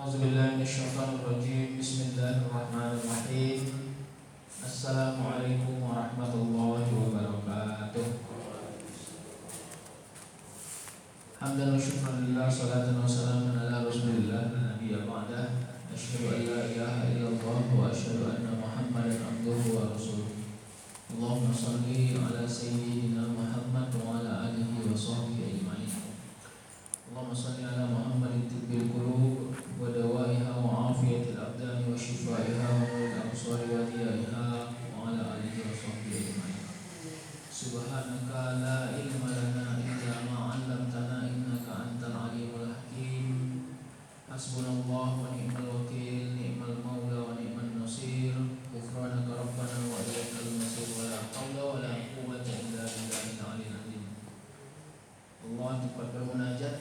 A'udzubillahiminasyaitonirrajim. Bismillahirrahmanirrahim. Assalamualaikum warahmatullahi wabarakatuh. Hamdan wa syukran lillah, salatan wa salamun ala rasulillah, nabiyya ba'dah. Asyhadu an la ilaha illallah wa asyhadu anna Muhammadan abduhu wa rasuluh. Allahumma shalli ala sayyidina Muhammad wa ala alihi wa sahbihi ajma'in. Allahumma shalli ala Muhammadin tibbil qulub wa dawaiha wa afiyatil abdani wa shifaiha wa nuril absari wa diyaiha wa ala alihi wa sahbihi ajma'in. Subhanaka la ilma lana illa ma 'allamtana innaka antal alimul hakim. Hasbunallahu wa ni'mal wakil, ni'mal maula wa ni'man nasir. Ghufranaka rabbana wa ilaikal masir, wa la haula wa la quwwata illa billahil aliyyil azim. Allah tempat bermunajat,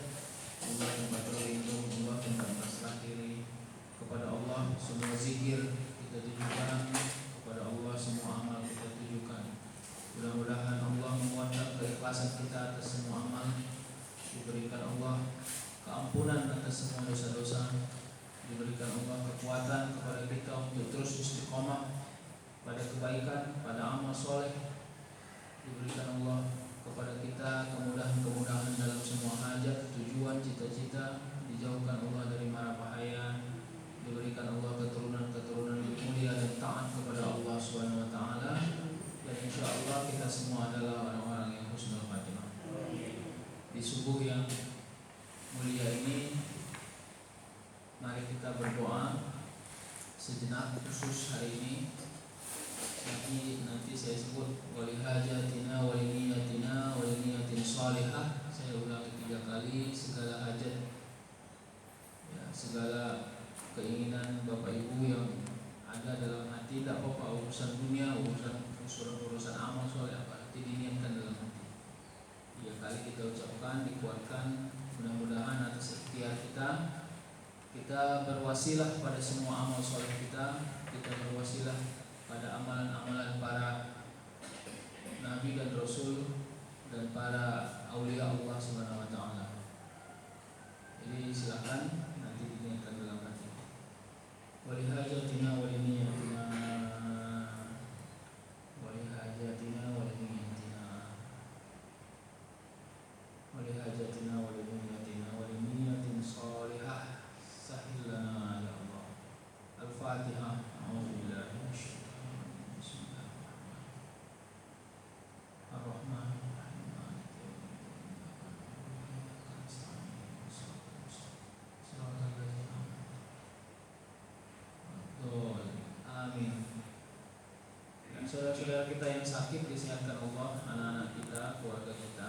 Allah tempat berlindung, Allah tempat berserah diri. Kepada Allah semua zikir kita tujukan, kepada Allah semua amal kita tujukan. Mudah-mudahan Allah menguatkan keikhlasan kita atas semua amal. Diberikan Allah keampunan atas semua dosa-dosa. Diberikan Allah kekuatan kepada kita untuk terus istiqomah pada kebaikan, pada amal soleh. Diberikan Allah kepada kita kemudahan-kemudahan dalam semua hajat, tujuan, cita-cita. Dijauhkan Allah dari mara bahaya. Diberikan Allah keturunan-keturunan mulia dan taat kepada Allah Subhanahu wa taala. Dan insyaallah kita semua adalah orang-orang yang husnul khatimah. Di subuh yang mulia ini, mari kita berdoa sejenak khusus hari ini. Nanti saya sebut wali hajatina, wali niyatina, wali niyatin salihah. Saya ulangi 3 kali. Segala hajat, ya, segala keinginan Bapak Ibu yang ada dalam hati, tidak apa-apa, urusan dunia, urusan amal soleh apa, nanti diniatkan dalam hati. 3 kali kita ucapkan, dikuatkan. Mudah-mudahan atas ikhtiar kita berwasilah pada semua amal soleh kita berwasilah pada amalan-amalan para nabi dan rasul dan para aulia Allah Subhanahu wa taala. Jadi silakan nanti diniatkan dalam hati. Wali hajatina wali niyatina, wali hajatina wali niyatina, wali hajatina wali niyatina, wali niyatin salihah. Sahil lana ya Allah. Al-Fatihah. A'udzubillahi minasyaitonir rajim. Bismillahirrahmanirrahim. Ar-Rahmanir-Rahim. Amin. Dan saudara-saudara kita yang sakit disehatkan Allah, anak-anak kita, keluarga kita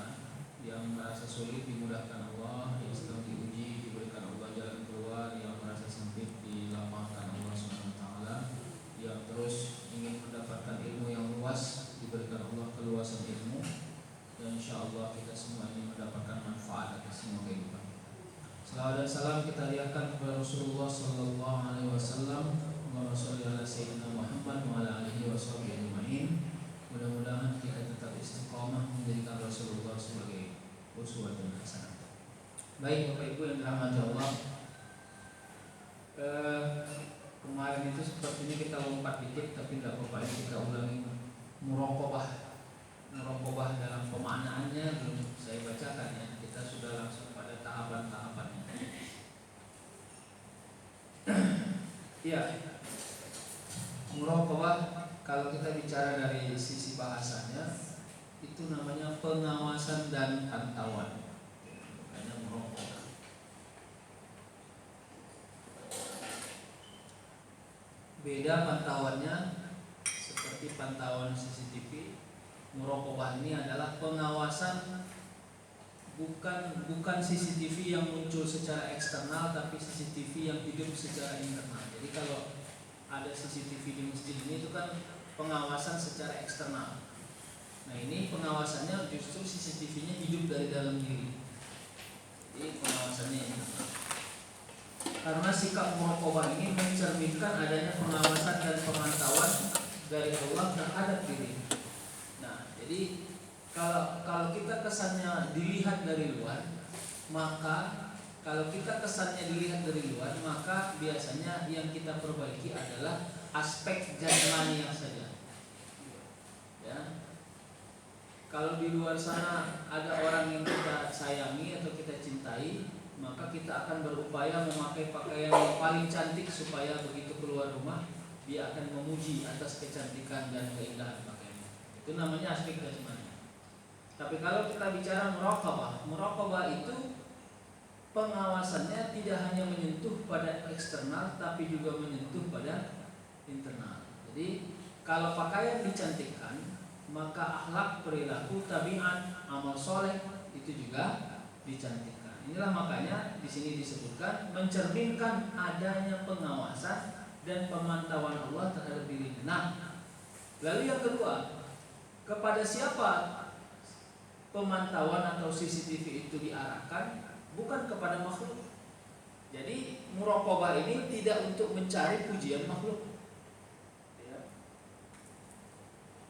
yang merasa sulit dimudahkan Allah, yang sedang diuji diberikan Allah jalan keluar, yang merasa sempit dilapangkan Allah Subhanahu wa taala, yang terus ingin mendapatkan ilmu yang luas diberikan Allah keluasan ilmu, dan insyaallah kita semua ini mendapatkan manfaat atas semua kehidupan. Salawat dan salam kita lihatkan kepada Rasulullah sallallahu alaihi wasallam. Allahumma shalli ala sayyidina Muhammad wa ala alihi washabbihi ajma'in. Mudah-mudahan kita tetap istiqomah menjadikan Rasulullah sebagai uswatun hasanah. Baik Bapak Ibu yang dirahmati Allah, kemarin itu sepertinya kita lompat dikit, tapi tidak apa-apa, kita ulangi. Muraqabah dalam pemaknaannya belum saya bacakan ya. Kita sudah langsung pada tahapan-tahapannya. Ya, muraqabah kalau kita bicara dari sisi bahasanya itu namanya pengawasan dan pantauan. Makanya muraqabah. Beda pantauannya seperti pantauan CCTV. Muraqabah ini adalah pengawasan, bukan CCTV yang muncul secara eksternal, tapi CCTV yang hidup secara internal. Jadi kalau ada CCTV di masjid ini itu kan pengawasan secara eksternal. Nah ini pengawasannya justru CCTV-nya hidup dari dalam diri. Jadi pengawasannya internal. Karena sikap muraqabah ini mencerminkan adanya pengawasan dan pemantauan dari Allah terhadap diri. Nah, jadi kalau kita kesannya dilihat dari luar, maka kalau kita kesannya dilihat dari luar, maka biasanya yang kita perbaiki adalah aspek jasmani saja. Ya. Kalau di luar sana ada orang yang kita sayangi atau kita cintai, maka kita akan berupaya memakai pakaian yang paling cantik supaya begitu keluar rumah dia akan memuji atas kecantikan dan keindahan pakaian. Itu namanya aspek jasmani. Tapi kalau kita bicara muraqabah itu pengawasannya tidak hanya menyentuh pada eksternal, tapi juga menyentuh pada internal. Jadi kalau pakaian dicantikkan, maka akhlak, perilaku, tabiat, amal soleh itu juga dicantikkan. Inilah makanya di sini disebutkan mencerminkan adanya pengawasan dan pemantauan Allah terhadap dirinya. Nah, lalu yang kedua, kepada siapa pemantauan atau CCTV itu diarahkan? Bukan kepada makhluk. Jadi muraqabah ini tidak untuk mencari pujian makhluk. Ya.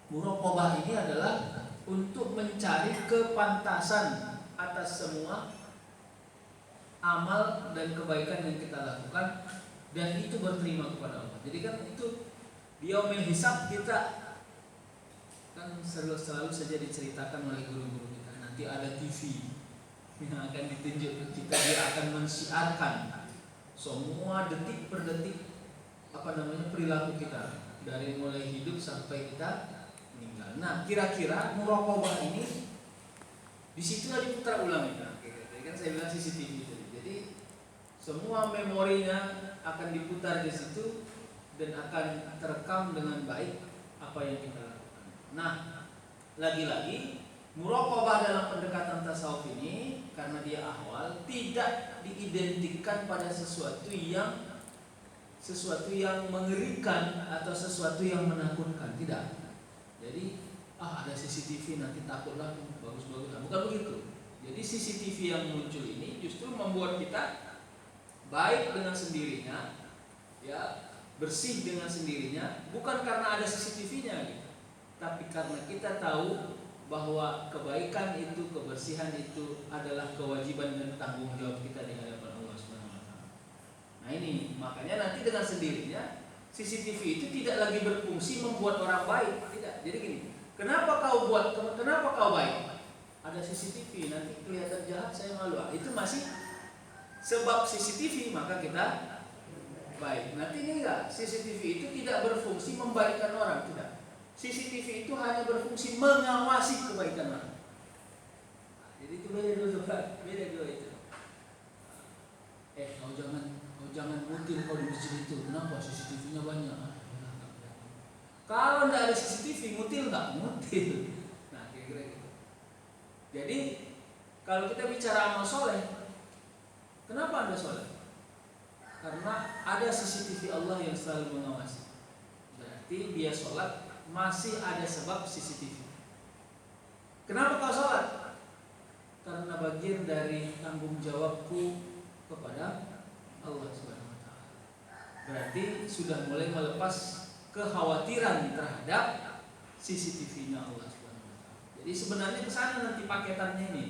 Muraqabah ini adalah untuk mencari kepantasan atas semua amal dan kebaikan yang kita lakukan, dan itu berterima kepada Allah. Jadi kan itu di yaumil hisab kita kan selalu saja diceritakan oleh guru-guru kita. Nanti ada TV yang akan ditunjuk kita, dia akan mensiarkan semua detik per detik perilaku kita dari mulai hidup sampai kita meninggal. Nah, kira-kira muraqabah ini di situlah diputar ulang ya. Jadi kan saya bilang CCTV tadi. Jadi semua memorinya akan diputar di situ dan akan terekam dengan baik apa yang kita lakukan. Nah, lagi-lagi muraqabah dalam pendekatan tasawuf ini karena dia ahwal tidak diidentikan pada sesuatu yang mengerikan atau sesuatu yang menakutkan, tidak. Jadi ada CCTV nanti takutlah bagus-bagus, bukan begitu. Jadi CCTV yang muncul ini justru membuat kita baik dengan sendirinya, ya, bersih dengan sendirinya, bukan karena ada CCTV-nya gitu. Tapi karena kita tahu bahwa kebaikan itu, kebersihan itu adalah kewajiban dan tanggung jawab kita di hadapan Allah Subhanahu wa taala. Nah, ini makanya nanti dengan sendirinya CCTV itu tidak lagi berfungsi membuat orang baik, tidak. Jadi gini, kenapa kau baik? Ada CCTV, nanti kelihatan jahat saya malu. Itu masih sebab CCTV maka kita baik. Nanti ini enggak, CCTV itu tidak berfungsi membaikkan orang, tidak. CCTV itu hanya berfungsi mengawasi kebaikan orang. Jadi itu beda dulu itu. Kau jangan mutil kau di masjid itu. Kenapa? CCTV-nya banyak. Kalau tidak ada CCTV, mutil nggak? Mutil. Nah, kira-kira gitu. Jadi kalau kita bicara amal soleh, kenapa Anda soleh? Karena ada CCTV Allah yang selalu mengawasi. Berarti dia sholat masih ada sebab CCTV. Kenapa kau sholat? Karena bagian dari tanggung jawabku kepada Allah Subhanahu wa taala. Berarti sudah mulai melepas kekhawatiran terhadap CCTV-nya Allah Subhanahu wa taala. Jadi sebenarnya ke sana nanti paketannya ini.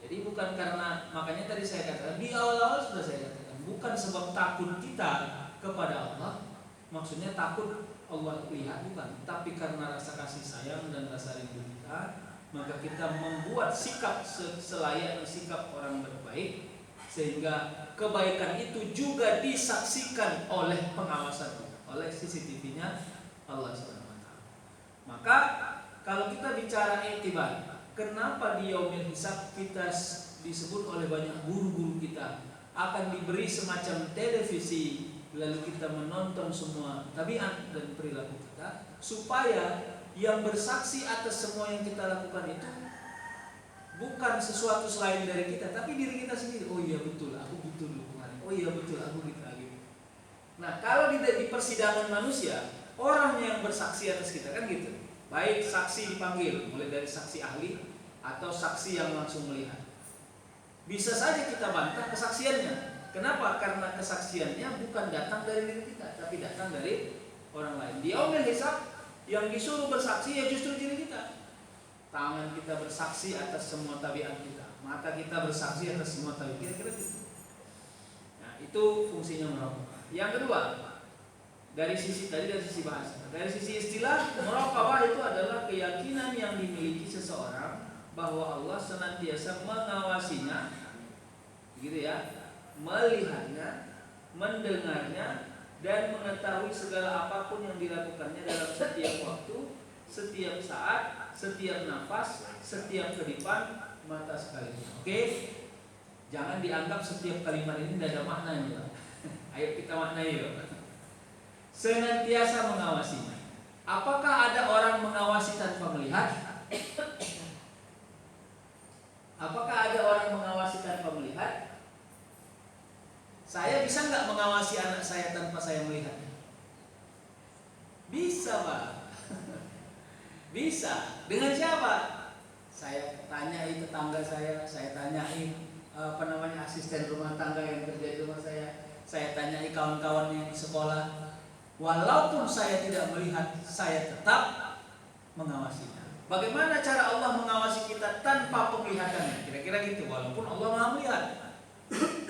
Jadi bukan karena, makanya tadi saya katakan di awal-awal sudah saya katakan, bukan sebab takut kita kepada Allah, maksudnya takut Allah lihat, bukan, tapi karena rasa kasih sayang dan rasa rindu kita, maka kita membuat sikap selayaknya sikap orang berbaik, sehingga kebaikan itu juga disaksikan oleh pengawasan, oleh CCTV-nya Allah SWT. Maka kalau kita bicara iktibar, kenapa di yaumil hisab kita disebut oleh banyak guru-guru kita akan diberi semacam televisi, lalu kita menonton semua tabiat dan perilaku kita, supaya yang bersaksi atas semua yang kita lakukan itu bukan sesuatu selain dari kita, tapi diri kita sendiri. Oh iya betul, aku gitu dulu kemarin. Oh iya betul, aku gitu lagi. Nah, kalau di persidangan manusia, orang yang bersaksi atas kita kan gitu. Baik saksi dipanggil, mulai dari saksi ahli atau saksi yang langsung melihat. Bisa saja kita bantah kesaksiannya. Kenapa? Karena kesaksiannya bukan datang dari diri kita, tapi datang dari orang lain. Di yaumil hisab yang disuruh bersaksi ya justru diri kita. Tangan kita bersaksi atas semua tabiat kita, mata kita bersaksi atas semua tabiat. Kira-kira gitu. itu fungsinya muraqabah. Yang kedua, dari sisi bahasa, dari sisi istilah, muraqabah itu adalah keyakinan yang dimiliki seseorang bahwa Allah senantiasa mengawasinya, gitu ya, melihatnya, mendengarnya, dan mengetahui segala apapun yang dilakukannya dalam setiap waktu, setiap saat, setiap nafas, setiap kedipan mata sekalipun. Oke? Jangan dianggap setiap kalimat ini tidak ada maknanya. Ayo kita maknai yuk. Senantiasa mengawasinya. Apakah ada orang mengawasi tanpa melihat? Apakah ada orang mengawasi tanpa melihat? Saya bisa nggak mengawasi anak saya tanpa saya melihat? Bisa, Pak. Bisa. Dengan siapa? Saya tanyai tetangga saya tanyai asisten rumah tangga yang kerja di rumah saya tanyai kawan-kawan yang di sekolah. Walaupun saya tidak melihat, saya tetap mengawasinya. Bagaimana cara Allah mengawasi kita tanpa penglihatan? Kira-kira gitu. Walaupun Allah Maha melihat.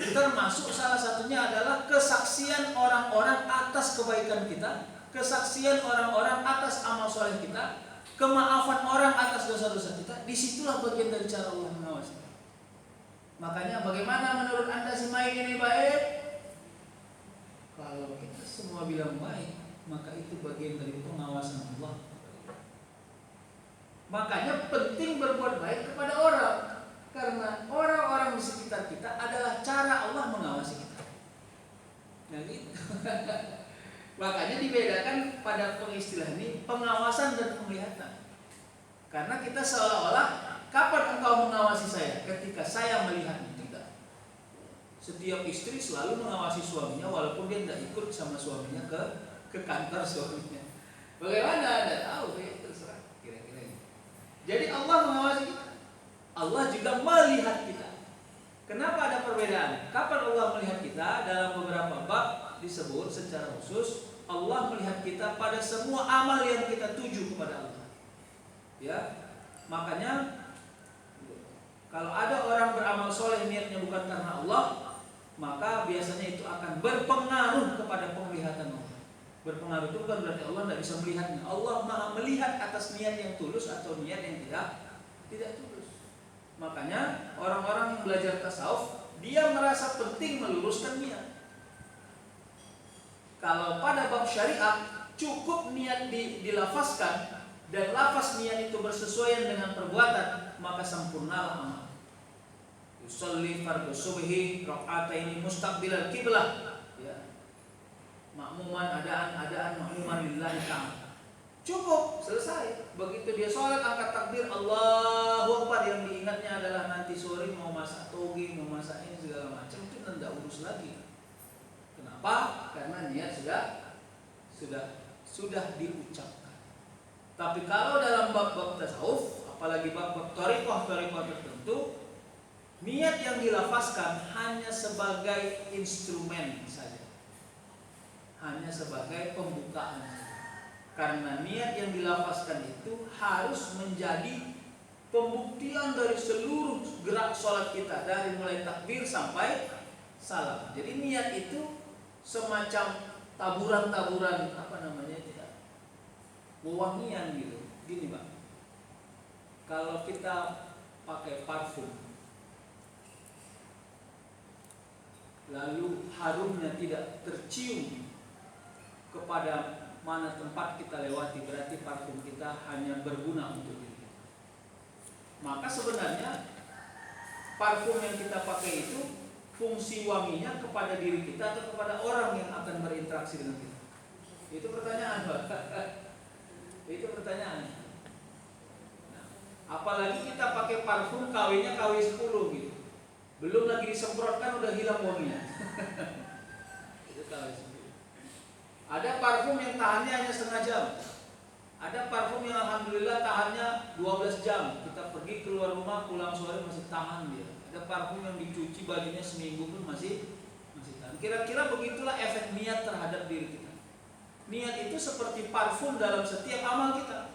Termasuk salah satunya adalah kesaksian orang-orang atas kebaikan kita, kesaksian orang-orang atas amal soleh kita, kemaafan orang atas dosa-dosa kita. Disitulah bagian dari cara Allah mengawasi. Makanya bagaimana menurut Anda si Mai ini baik? Kalau kita semua bilang baik, maka itu bagian dari pengawasan Allah. Makanya penting berbuat baik kepada orang, karena orang-orang di sekitar kita adalah cara Allah mengawasi kita. Nah gitu. Makanya dibedakan pada pengistilah ini pengawasan dan penglihatan. Karena kita seolah-olah, kapan engkau mengawasi saya? Ketika saya melihatnya. Tidak. Setiap istri selalu mengawasi suaminya walaupun dia tidak ikut sama suaminya ke kantor suaminya. Bagaimana Anda tahu? Ya, terserah. Kira-kira gitu. Jadi Allah mengawasi kita. Allah juga melihat kita. Kenapa ada perbedaan? Kapan Allah melihat kita? Dalam beberapa bab disebut secara khusus Allah melihat kita pada semua amal yang kita tuju kepada Allah. Ya, makanya kalau ada orang beramal soleh niatnya bukan karena Allah, maka biasanya itu akan berpengaruh kepada penglihatan Allah. Berpengaruh itu bukan berarti Allah tidak bisa melihatnya. Allah Maha melihat atas niat yang tulus atau niat yang tidak tulus. Makanya orang-orang yang belajar tasawuf, dia merasa penting meluruskan niat. Kalau pada bab syariat cukup niat dilafazkan dan lafaz niat itu bersesuaian dengan perbuatan, maka sempurnalah amal. Yusolli fardhu subhi raka'ataini mustaqbilal qiblah. Ya. Makmuman adaan makmuman lillahi ta'ala. Cukup, selesai. Begitu dia sholat angkat takbir Allahu Akbar, yang diingatnya adalah nanti sore mau masak toge, mau masak ini segala macam, itu tidak urus lagi. Kenapa? Karena niat sudah diucapkan. Tapi kalau dalam bab-bab tasawuf, apalagi bab-bab thariqah tertentu, niat yang dilafazkan hanya sebagai instrumen saja, hanya sebagai pembukaan. Karena niat yang dilafazkan itu harus menjadi pembuktian dari seluruh gerak sholat kita, dari mulai takbir sampai salam. Jadi niat itu semacam taburan-taburan wewangian gitu. Gini Pak, kalau kita pakai parfum lalu harumnya tidak tercium kepada mana tempat kita lewati, berarti parfum kita hanya berguna untuk diri. Maka sebenarnya parfum yang kita pakai itu fungsi wanginya kepada diri kita atau kepada orang yang akan berinteraksi dengan kita? Itu pertanyaan Pak. Itu pertanyaan. Nah, apalagi kita pakai parfum KW-nya KW 10 gitu. Belum lagi disemprotkan udah hilang wanginya. Itu KW 10. Ada parfum yang tahannya hanya setengah jam. Ada parfum yang alhamdulillah tahannya 12 jam. Kita pergi keluar rumah, pulang sore masih tahan dia. Ada parfum yang dicuci bajunya seminggu pun masih tahan. Kira-kira begitulah efek niat terhadap diri kita. Niat itu seperti parfum dalam setiap amal kita.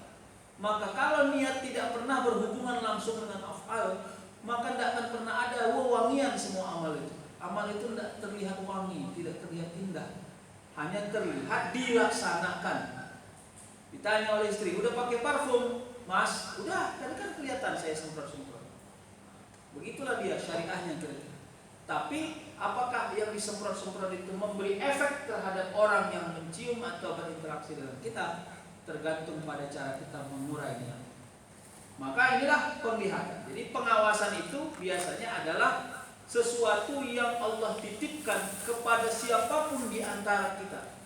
Maka kalau niat tidak pernah berhubungan langsung dengan af'al, maka tidak akan pernah ada wewangian semua amal itu. Amal itu tidak terlihat wangi, tidak terlihat indah, hanya terlihat dilaksanakan. Ditanya oleh istri, udah pakai parfum, Mas? Udah, tadi kan kelihatan saya semprot-semprot. Begitulah dia syariahnya kira-kira. Tapi apakah yang disemprot-semprot itu memberi efek terhadap orang yang mencium atau berinteraksi dengan kita? Tergantung pada cara kita mengurainya. Maka inilah penglihatan. Jadi pengawasan itu biasanya adalah sesuatu yang Allah titipkan kepada siapapun di antara kita,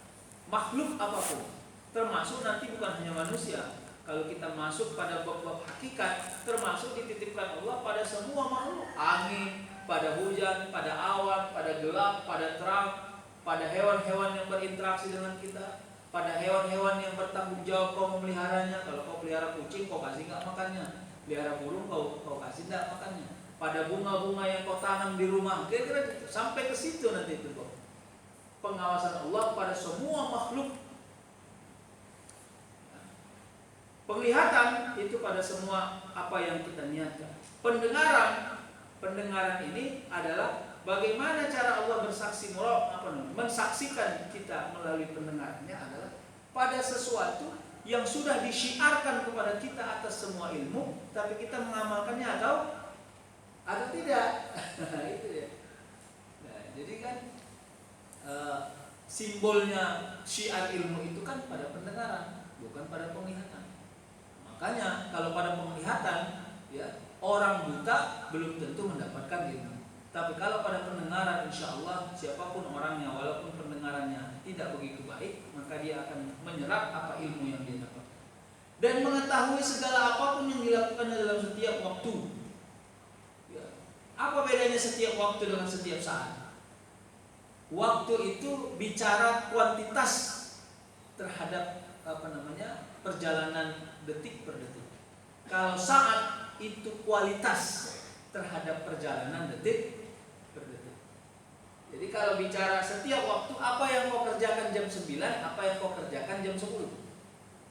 makhluk apapun, termasuk nanti bukan hanya manusia. Kalau kita masuk pada bab-bab hakikat, termasuk dititipkan Allah pada semua makhluk, angin, pada hujan, pada awan, pada gelap, pada terang, pada hewan-hewan yang berinteraksi dengan kita, pada hewan-hewan yang bertanggung jawab kau memeliharanya. Kalau kau pelihara kucing, kau kasih nggak makannya? Pelihara burung, kau kasih nggak makannya? Pada bunga-bunga yang kau tanam di rumah, kira-kira gitu. Sampai ke situ nanti itu kok. Pengawasan Allah pada semua makhluk. Penglihatan itu pada semua apa yang kita niatkan. Pendengaran ini adalah bagaimana cara Allah bersaksi mensaksikan kita melalui pendengarannya adalah pada sesuatu yang sudah disyiarkan kepada kita atas semua ilmu, tapi kita mengamalkannya atau tidak. Itu ya. Nah, jadi kan simbolnya syiar ilmu itu kan pada pendengaran, bukan pada penglihatan. Makanya kalau pada penglihatan, ya, orang buta belum tentu mendapatkan ilmu. Tapi kalau pada pendengaran, insya Allah siapapun orangnya, walaupun pendengarannya tidak begitu baik, maka dia akan menyerap apa ilmu yang dia dapat dan mengetahui segala apapun yang dilakukannya dalam setiap waktu. Apa bedanya setiap waktu dengan setiap saat? Waktu itu bicara kuantitas terhadap perjalanan detik per detik. Kalau saat itu kualitas terhadap perjalanan detik per detik. Jadi kalau bicara setiap waktu, apa yang kau kerjakan jam 9, apa yang kau kerjakan jam 10.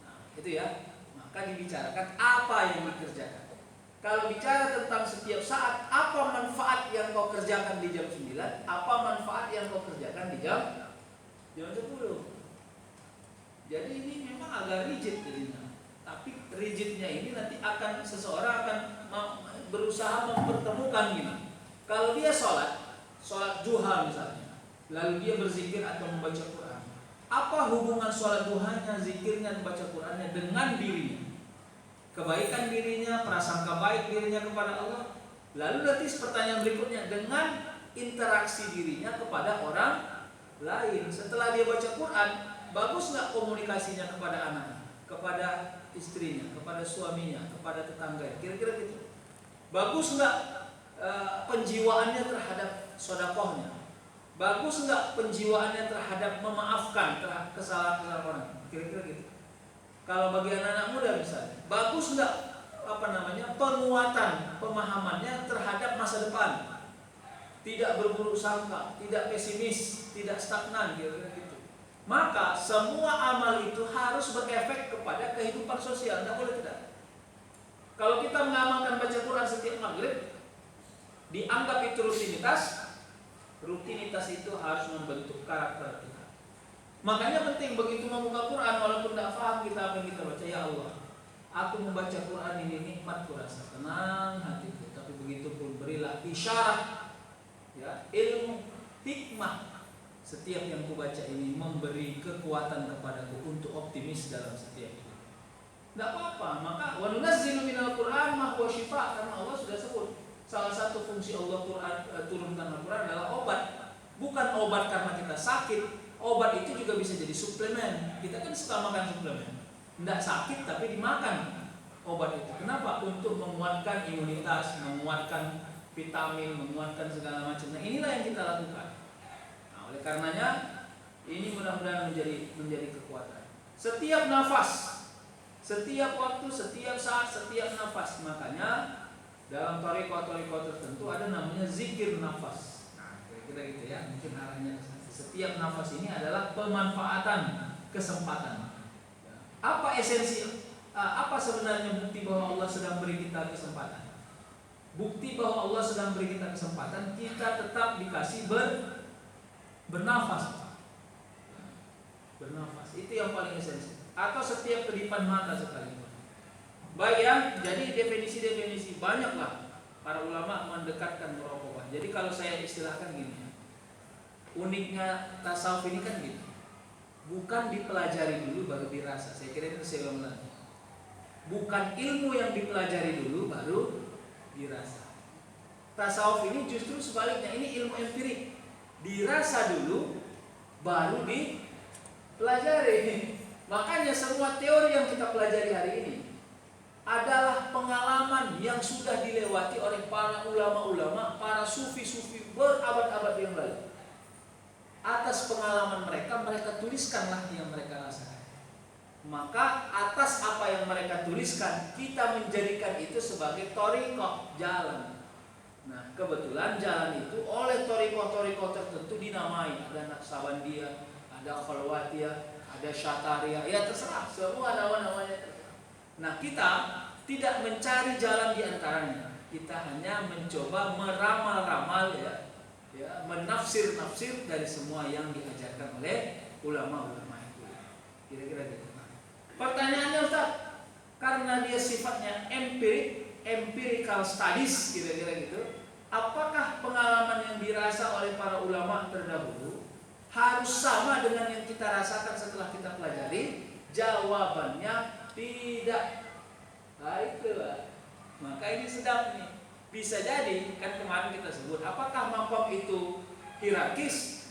Nah, itu ya. Maka dibicarakan apa yang dikerjakan. Kalau bicara tentang setiap saat, apa manfaat yang kau kerjakan di jam 9, apa manfaat yang kau kerjakan di jam 10. Jadi ini memang agak rigid jadinya. Tapi rigidnya ini nanti akan seseorang akan berusaha mempertemukan gini. Kalau dia sholat duha misalnya, lalu dia berzikir atau membaca Quran, apa hubungan sholat duhanya, zikirnya, membaca Qurannya dengan dirinya? Kebaikan dirinya, prasangka baik dirinya kepada Allah. Lalu nanti pertanyaan berikutnya, dengan interaksi dirinya kepada orang lain. Setelah dia baca Quran, bagus nggak komunikasinya kepada anaknya, kepada istrinya, kepada suaminya, kepada tetangga? Kira-kira gitu. Bagus nggak penjiwaannya terhadap sodakohnya? Bagus nggak penjiwaannya terhadap memaafkan kesalahan orang? Kira-kira gitu. Kalau bagi anak-anak muda misalnya, bagus nggak penguatan pemahamannya terhadap masa depan? Tidak berburuk sangka, tidak pesimis, tidak stagnan, kira-kira gitu. Maka semua amal itu harus berefek kepada kehidupan sosial, tidak boleh tidak. Kalau kita mengamalkan baca Quran setiap maghrib, dianggap itu rutinitas. Rutinitas itu harus membentuk karakter kita. Makanya penting begitu membuka Quran, walaupun tidak paham kita apa yang kita baca, ya Allah, aku membaca Quran ini nikmat, kurasa tenang hatiku. Tapi begitu pun berilah isyarat, ya, ilmu, hikmah. Setiap yang kubaca ini memberi kekuatan kepadaku untuk optimis dalam setiap hidup. Tidak apa-apa. Maka wa nunazzilu minal Quran ma huwa syifa, karena Allah sudah sebut salah satu fungsi Allah turunkan Al-Quran adalah obat. Bukan obat karena kita sakit. Obat itu juga bisa jadi suplemen. Kita kan suka makan suplemen. Tidak sakit tapi dimakan obat itu. Kenapa? Untuk menguatkan imunitas, menguatkan vitamin, menguatkan segala macam. Nah, inilah yang kita lakukan. Nah, oleh karenanya ini mudah-mudahan menjadi kekuatan. Setiap nafas, setiap waktu, setiap saat, setiap nafas. Makanya dalam thariqah tertentu ada namanya zikir nafas. Nah, kira-kira gitu ya. Mungkin arahnya ke sana. Setiap nafas ini adalah pemanfaatan kesempatan. Apa esensi? Apa sebenarnya bukti bahwa Allah sedang beri kita kesempatan? bukti bahwa Allah sedang beri kita kesempatan, kita tetap dikasih bernafas. Bernafas itu yang paling esensial. Atau setiap kedipan mata sekalipun. Baik ya, jadi definisi-definisi banyaklah para ulama mendekatkan muraqabah. Jadi kalau saya istilahkan gini, uniknya tasawuf ini kan gini, bukan dipelajari dulu baru dirasa. Saya kira itu saya ulang lagi. Bukan ilmu yang dipelajari dulu baru dirasa. Tasawuf ini justru sebaliknya, ini ilmu empirik. Dirasa dulu baru dipelajari. Makanya semua teori yang kita pelajari hari ini adalah pengalaman yang sudah dilewati oleh para ulama-ulama, para sufi-sufi berabad-abad yang lalu. Atas pengalaman mereka, mereka tuliskanlah yang mereka rasakan. Maka atas apa yang mereka tuliskan, kita menjadikan itu sebagai thariqah, jalan. Nah, kebetulan jalan itu oleh thariqah-thariqah tertentu dinamai. Ada Naqsabandiyah, ada Khalwatiyah, ada Syatariyah, ya terserah, semua nama-namanya terserah. Nah, kita tidak mencari jalan di antaranya. Kita hanya mencoba meramal-ramal ya, menafsir-nafsir dari semua yang diajarkan oleh ulama-ulama itu. Kira-kira gitu. Pertanyaannya Ustaz, karena dia sifatnya empirical studies, kira-kira gitu, apakah pengalaman yang dirasa oleh para ulama terdahulu harus sama dengan yang kita rasakan setelah kita pelajari? Jawabannya tidak. Nah itulah. Maka ini sedap nih. Bisa jadi, kan kemarin kita sebut, apakah maqam itu hierarkis?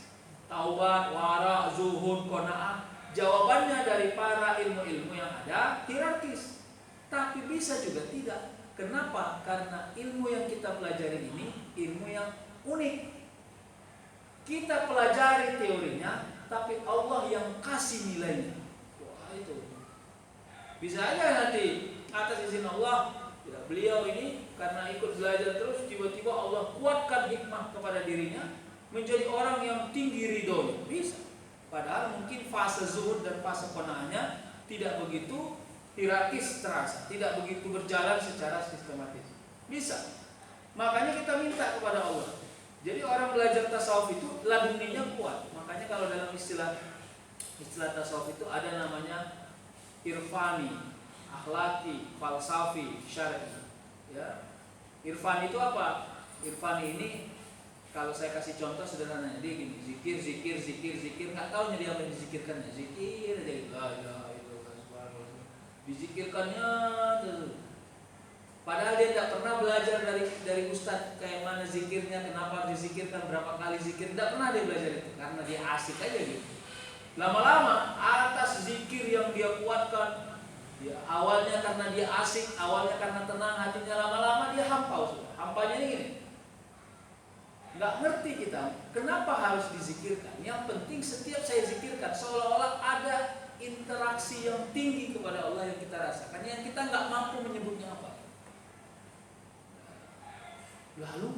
Taubat, wara, zuhud, qanaah. Jawabannya dari para ilmu-ilmu yang ada hierarkis. Tapi bisa juga tidak. Kenapa? Karena ilmu yang kita pelajari ini ilmu yang unik. Kita pelajari teorinya, tapi Allah yang kasih nilainya. Wah itu. Bisa aja nanti atas izin Allah, ya, beliau ini karena ikut belajar terus, tiba-tiba Allah kuatkan hikmah kepada dirinya menjadi orang yang tinggi ridhonya. Bisa. Padahal mungkin fase zuhud dan fase qanaahnya tidak begitu hierarkis terasa, tidak begitu berjalan secara sistematis. Bisa. Makanya kita minta kepada Allah. Jadi orang belajar tasawuf itu laduninya kuat. Makanya kalau dalam istilah tasawuf itu ada namanya irfani, akhlaki, falsafi, syar'i. Ya. Irfan itu apa? Irfan ini kalau saya kasih contoh sederhananya, dia gini, zikir, nggak tahu dia apa yang dizikirkannya, zikir aja gitu, dizikirkannya tuh. Padahal dia tidak pernah belajar dari ustadz kayak mana zikirnya, kenapa dizikirkan, berapa kali zikir, tidak pernah dia belajar itu, karena dia asik aja gitu. Lama-lama atas zikir yang dia kuatkan, ya, awalnya karena dia asik, awalnya karena tenang hatinya, lama-lama dia hampau. Hampanya ini gini, nggak ngerti kita kenapa harus dizikirkan. Yang penting setiap saya zikirkan seolah-olah ada interaksi yang tinggi kepada Allah yang kita rasakan, yang kita nggak mampu menyebutnya apa. Lalu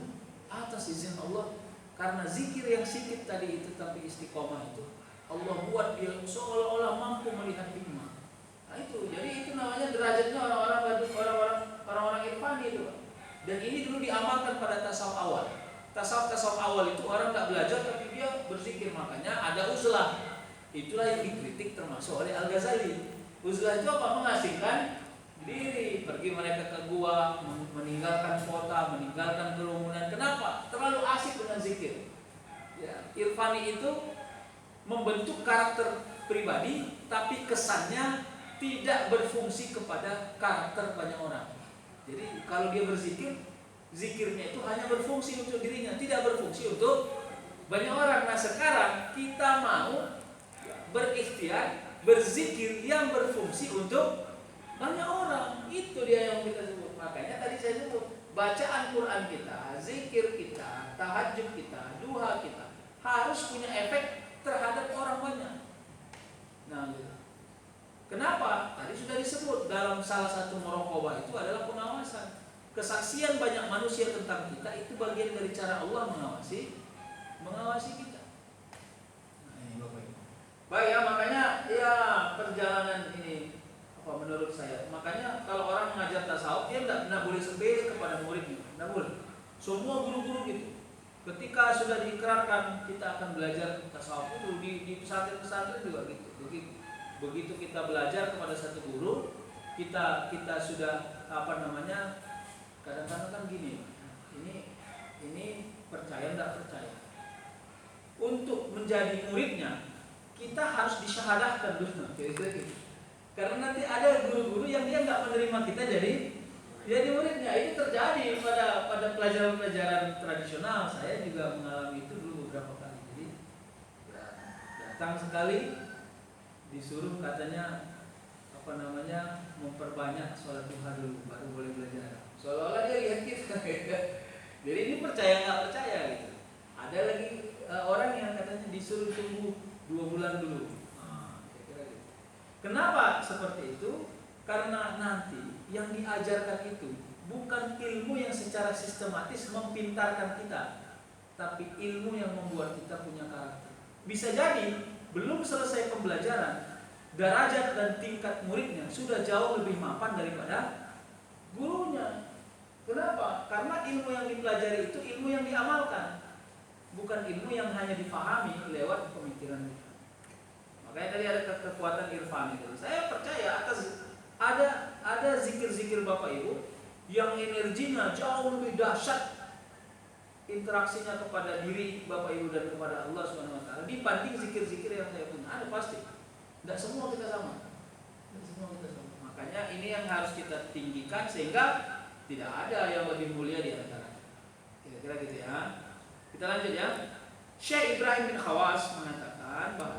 atas izin Allah, karena zikir yang sikit tadi itu tapi istiqomah itu, Allah buat dia seolah-olah mampu melihat hikmah. Nah itu, jadi itu namanya derajatnya orang-orang irfani itu. Dan ini dulu diamalkan pada tasawuf awal. Tasawuf awal itu orang nggak belajar tapi dia berzikir, makanya ada uzlah. Itulah yang dikritik termasuk oleh Al-Ghazali. Uzlah itu apa? Mengasingkan diri, pergi mereka ke gua, meninggalkan kota, meninggalkan kerumunan. Kenapa? Terlalu asik dengan zikir. Ya, irfani itu membentuk karakter pribadi, tapi kesannya tidak berfungsi kepada karakter banyak orang. Jadi kalau dia berzikir, zikirnya itu hanya berfungsi untuk dirinya, tidak berfungsi untuk banyak orang. Nah sekarang kita mau berikhtiar berzikir yang berfungsi untuk banyak orang. Itu dia yang kita sebut. Makanya tadi saya sebut, bacaan Quran kita, zikir kita, tahajud kita, duha kita harus punya efek terhadap orang banyak. Nah, kenapa? Tadi sudah disebut dalam salah satu muraqabah itu adalah pengawasan. Kesaksian banyak manusia tentang kita itu bagian dari cara Allah mengawasi kita. Baik ya, makanya ya perjalanan ini apa menurut saya. Makanya kalau orang mengajar tasawuf dia tidak boleh sebel kepada muridnya. Tidak boleh. Semua guru-guru gitu. Ketika sudah diikrarkan kita akan belajar tasawuf itu di pesantren-pesantren juga gitu. Begitu kita belajar kepada satu guru, kita sudah kadang-kadang kan gini, ini percaya tidak percaya. Untuk menjadi muridnya kita harus disyahadahkan dulu, gitu. Karena nanti ada guru-guru yang dia nggak menerima kita jadi muridnya. Itu terjadi pada pelajaran-pelajaran tradisional. Saya juga mengalami itu dulu beberapa kali. Jadi datang sekali disuruh katanya memperbanyak sholat duha dulu baru boleh belajar. Seolah-olah dia lihat kita. Jadi ini percaya nggak percaya gitu. Ada lagi orang yang katanya disuruh tunggu 2 bulan dulu. Kira-kira gitu. Kenapa seperti itu? Karena nanti yang diajarkan itu bukan ilmu yang secara sistematis mempintarkan kita, tapi ilmu yang membuat kita punya karakter. Bisa jadi belum selesai pembelajaran, derajat dan tingkat muridnya sudah jauh lebih mapan daripada gurunya. Kenapa? Karena ilmu yang dipelajari itu ilmu yang diamalkan, bukan ilmu yang hanya difahami lewat pemikiran kita. Makanya tadi ada kekuatan irfan itu. Saya percaya ada zikir-zikir Bapak Ibu yang energinya jauh lebih dahsyat interaksinya kepada diri Bapak Ibu dan kepada Allah Subhanahu wa taala dibanding zikir-zikir yang saya punya. Ada pasti. Tidak semua kita sama. Makanya ini yang harus kita tinggikan sehingga tidak ada yang lebih mulia di antara. Kira-kira gitu ya. Kita lanjut ya. Syekh Ibrahim bin Khawas mengatakan bahwa